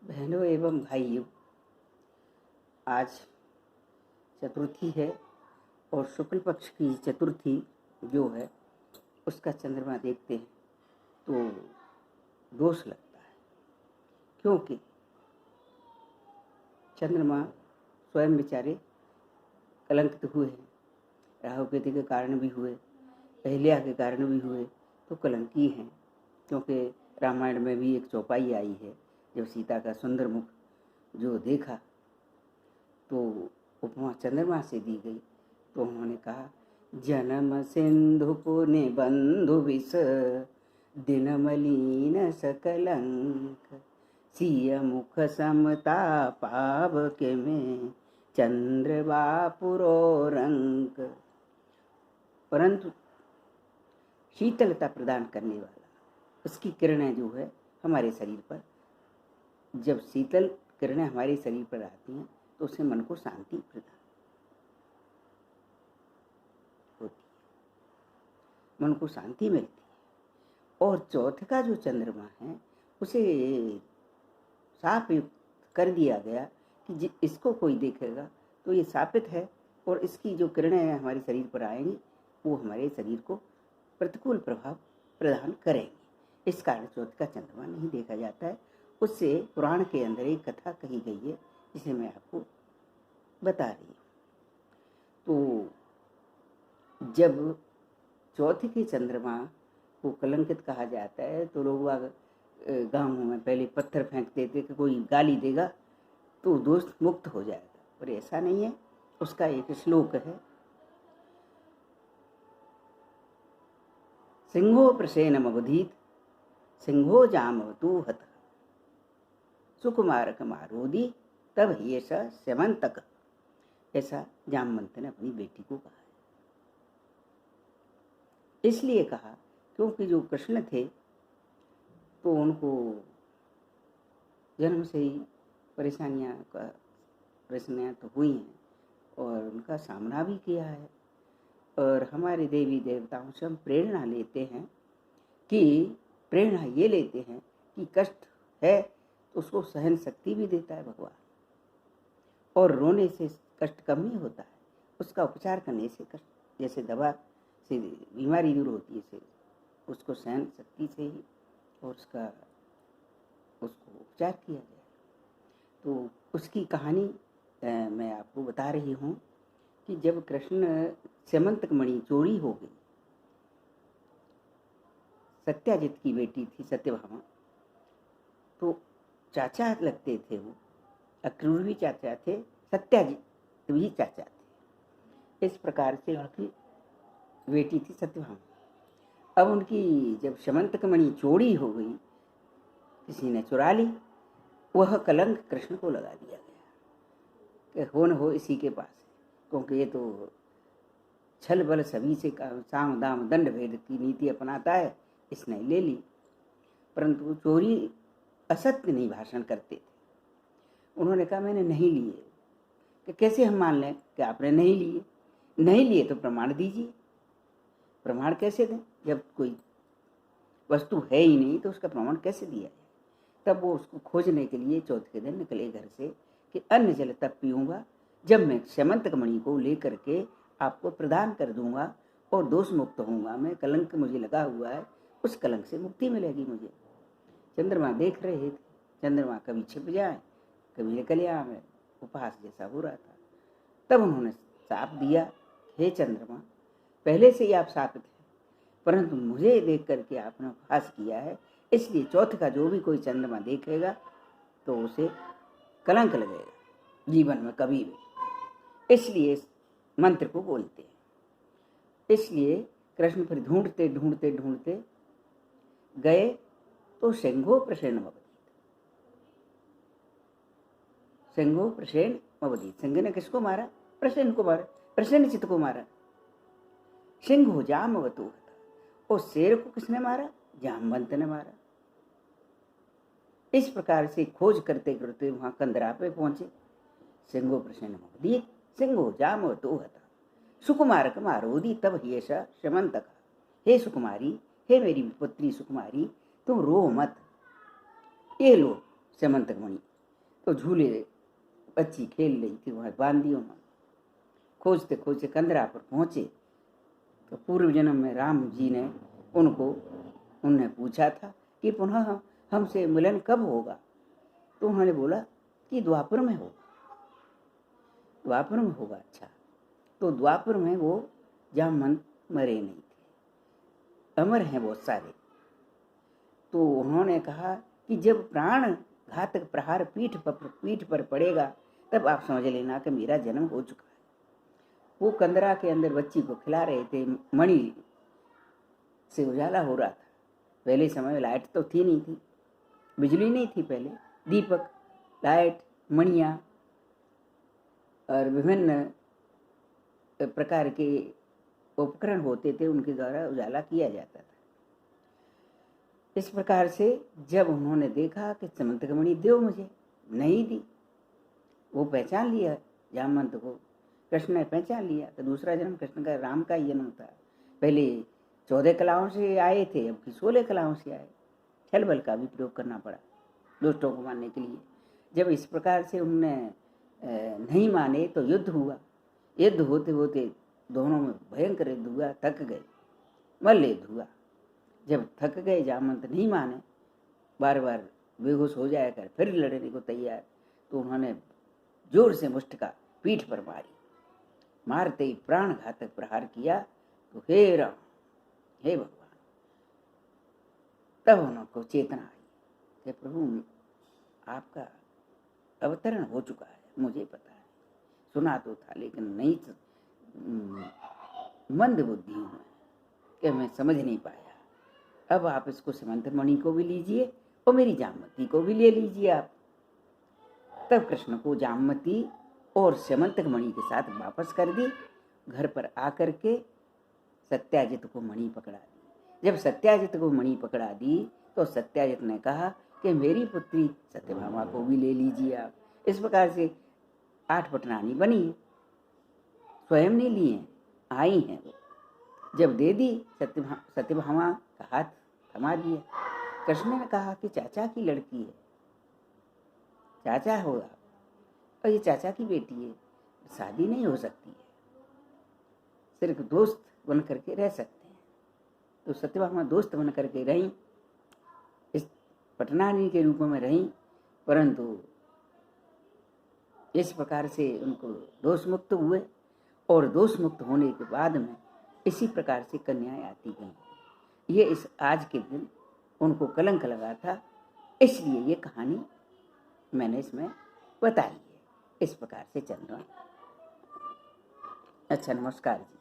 बहनों एवं भाइयों, आज चतुर्थी है और शुक्ल पक्ष की चतुर्थी जो है उसका चंद्रमा देखते हैं तो दोष लगता है, क्योंकि चंद्रमा स्वयं बेचारे कलंकित हुए हैं। राहु केतु के कारण भी हुए, अहिल्या के कारण भी हुए, तो कलंकी हैं। क्योंकि रामायण में भी एक चौपाई आई है, जब सीता का सुंदर मुख जो देखा तो उपमा चंद्रमा से दी गई। तो उन्होंने कहा, जन्म सिंधु पुण्य बंधु विष दिन मलिन सकलंक, सिय मुख समता पावके में चंद्र बापुरो रंक। परंतु शीतलता प्रदान करने वाला उसकी किरणें जो है हमारे शरीर पर, जब शीतल किरणें हमारे शरीर पर आती हैं तो उससे मन को शांति प्रदान होती है, मन को शांति मिलती है। और चौथ का जो चंद्रमा है उसे साप कर दिया गया कि इसको कोई देखेगा तो ये शापित है, और इसकी जो किरणें हमारे शरीर पर आएंगी वो हमारे शरीर को प्रतिकूल प्रभाव प्रदान करेंगे। इस कारण चौथ का चंद्रमा नहीं देखा जाता है। उससे पुराण के अंदर एक कथा कही गई है जिसे मैं आपको बता रही हूँ। तो जब चौथ के चंद्रमा को कलंकित कहा जाता है तो लोग गाँवों में पहले पत्थर फेंकते थे कि कोई गाली देगा तो दोष मुक्त हो जाएगा, पर ऐसा नहीं है। उसका एक श्लोक है, सिंहो प्रसेनमवधीत सिंहो जामवतु हत, सुकुमारक मारोदी तब ये स्यमंतक। ऐसा जामवंत ने अपनी बेटी को कहा है। इसलिए कहा क्योंकि जो कृष्ण थे तो उनको जन्म से ही परेशानियां तो हुई हैं और उनका सामना भी किया है। और हमारे देवी देवताओं से हम प्रेरणा लेते हैं प्रेरणा ये लेते हैं कि कष्ट है तो उसको सहन शक्ति भी देता है भगवान, और रोने से कष्ट कम ही होता है, उसका उपचार करने से कष्ट, जैसे दवा से बीमारी दूर होती है, उसको सहन शक्ति से ही और उसको उपचार किया जाए। तो उसकी कहानी मैं आपको बता रही हूँ कि जब कृष्ण स्यमंतक मणि चोरी हो गई, सत्याजित की बेटी थी सत्यभामा, तो चाचा लगते थे वो, अक्रूर भी चाचा थे, सत्याजित भी चाचा थे। इस प्रकार से उनकी बेटी थी सत्यभामा। अब उनकी जब स्यमंतक मणि चोरी हो गई, किसी ने चुरा ली, वह कलंक कृष्ण को लगा दिया गया कि हो न हो इसी के पास, क्योंकि ये तो छल बल सभी से साम दाम दंड भेद की नीति अपनाता है, इसने ले ली। परंतु चोरी असत्य नहीं भाषण करते थे। उन्होंने कहा मैंने नहीं लिए। कि कैसे हम मान लें कि आपने नहीं लिए तो प्रमाण दीजिए। प्रमाण कैसे दें जब कोई वस्तु है ही नहीं, तो उसका प्रमाण कैसे दिया जाए। तब वो उसको खोजने के लिए चौथ के दिन निकले घर से कि अन्न जल तब पीऊँगा जब मैं स्यमंतक मणि को लेकर के आपको प्रदान कर दूंगा और दोष मुक्त होऊंगा। मैं कलंक मुझे लगा हुआ है, उस कलंक से मुक्ति मिलेगी मुझे। चंद्रमा देख रहे थे, चंद्रमा कभी छिप जाए कभी निकल आए, उपहास जैसा हो रहा था। तब उन्होंने शाप दिया, हे चंद्रमा, पहले से ही आप शापित हैं, परंतु मुझे देख करके आपने उपहास किया है, इसलिए चौथ का जो भी कोई चंद्रमा देखेगा तो उसे कलंक लगेगा जीवन में कभी भी। इसलिए इस मंत्र को बोलते हैं। इसलिए कृष्ण फिर ढूंढते ढूंढते ढूंढते गए तो सिंहो प्रसेन अवधीत। सिंहो प्रसेन अवधीत, सिंह ने किसको मारा? प्रसेन को मारा, प्रसेन चित्त को मारा। सिंहो जामवतु हत, और शेर को किसने मारा? जामवंत ने मारा। इस प्रकार से खोज करते करते वहां कंदरा पे पहुंचे। सिंहो प्रसेन अवधीत सिंहो जामवतु हत, सुकुमारक मारोदी तब ये स्यमंतक। हे सुकुमारी, हे मेरी पुत्री सुकुमारी, तुम रो मत, ये लो स्यमंतक मणि, तो झूले बच्ची खेल रही थी, वहाँ बांध दी उन्होंने। खोजते खोजते कंदरा पर पहुँचे तो पूर्व जन्म में राम जी ने उनने पूछा था कि पुनः हमसे मिलन कब होगा। तो उन्होंने बोला कि द्वापर में होगा, द्वापर में होगा। अच्छा, तो द्वापर में वो जामवंत मरे नहीं थे, अमर हैं बहुत सारे। तो उन्होंने कहा कि जब प्राण घातक प्रहार पीठ पर पड़ेगा तब आप समझ लेना कि मेरा जन्म हो चुका है। वो कंदरा के अंदर बच्ची को खिला रहे थे, मणि से उजाला हो रहा था। पहले समय में लाइट तो थी नहीं थी, बिजली नहीं थी पहले, दीपक, लाइट, मणियाँ और विभिन्न प्रकार के उपकरण होते थे, उनके द्वारा उजाला किया जाता था। इस प्रकार से जब उन्होंने देखा कि समंतक मणि दो मुझे, नहीं दी, वो पहचान लिया जामवंत को, कृष्ण ने पहचान लिया कि दूसरा जन्म कृष्ण का, राम का ही जन्म था। पहले 14 कलाओं से आए थे, अब 16 कलाओं से आए। छल बल का भी प्रयोग करना पड़ा दुष्टों को मारने के लिए। जब इस प्रकार से उन्होंने नहीं माने तो युद्ध हुआ। युद्ध होते होते दोनों में भयंकर युद्ध हुआ, थक गए, मल्ल युद्ध हुआ। जब थक गए, जामवंत नहीं माने, बार बार बेहोश हो जाया कर, फिर लड़ने को तैयार, तो उन्होंने जोर से मुष्टिका पीठ पर मारी। मारते ही प्राण घातक प्रहार किया। तो हे राम, हे भगवान, तब उनको चेतना आई कि प्रभु आपका अवतरण हो चुका है, मुझे पता है, सुना तो था लेकिन नहीं तो, मंद बुद्धि हूँ मैं कि मैं समझ नहीं पाया। अब आप इसको समंतक मणि को भी लीजिए और मेरी जामवती को भी ले लीजिए आप। तब कृष्ण को जामवती और समंतक मणि के साथ वापस कर दी। घर पर आकर के सत्याजित को मणि पकड़ा दी। जब सत्याजित को मणि पकड़ा दी तो सत्याजित ने कहा कि मेरी पुत्री सत्यभामा को भी ले लीजिए आप। इस प्रकार से 8 पटरानी बनी, स्वयं नहीं लिए, आई हैं वो। जब दे दी, सत्यभामा का हाथ थमा दिया। कृष्ण ने कहा कि चाचा की लड़की है, चाचा हो आप, और ये चाचा की बेटी है, शादी नहीं हो सकती है, सिर्फ दोस्त बन करके रह सकते हैं। तो सत्यभामा दोस्त बन करके रहीं, इस पटनानी के रूप में रहीं, परंतु इस प्रकार से उनको दोष मुक्त हुए। और दोष मुक्त होने के बाद में इसी प्रकार से कन्याएं आती गईं। ये इस आज के दिन उनको कलंक लगा था, इसलिए ये कहानी मैंने इसमें बताई है। इस प्रकार से चल रहा। अच्छा, नमस्कार जी।